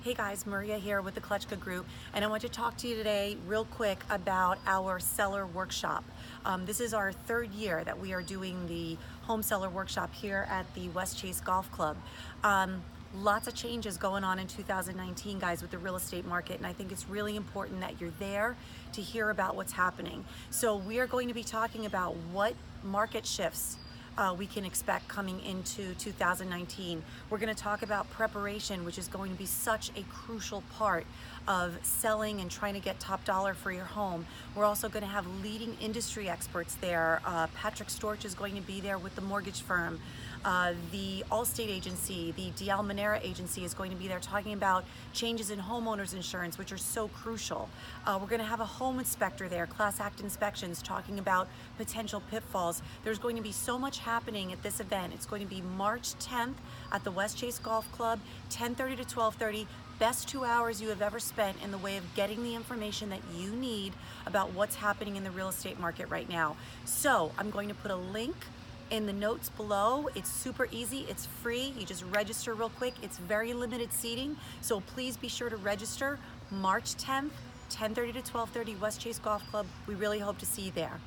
Hey guys, Maria here with the Kletchka Group, and I want to talk to you today real quick about our seller workshop. This is our third year that we are doing the home seller workshop here at the West Chase Golf Club. Lots of changes going on in 2019, guys, with the real estate market, and I think it's really important that you're there to hear about what's happening. So we are going to be talking about what market shifts we can expect coming into 2019. We're going to talk about preparation, which is going to be such a crucial part of selling and trying to get top dollar for your home. We're also going to have leading industry experts there. Patrick Storch is going to be there with the mortgage firm. The Allstate agency, the DL Manera agency is going to be there talking about changes in homeowners insurance, which are so crucial. We're going to have a home inspector there, Class Act Inspections, talking about potential pitfalls. There's going to be so much happening at this event. It's going to be March 10th at the West Chase Golf Club, 10:30 to 12:30. Best 2 hours you have ever spent in the way of getting the information that you need about what's happening in the real estate market right now. So I'm going to put a link in the notes below. It's super easy, it's free, you just register real quick. It's very limited seating, so please be sure to register. March 10th, 10:30 to 12:30, West Chase Golf Club. We really hope to see you there.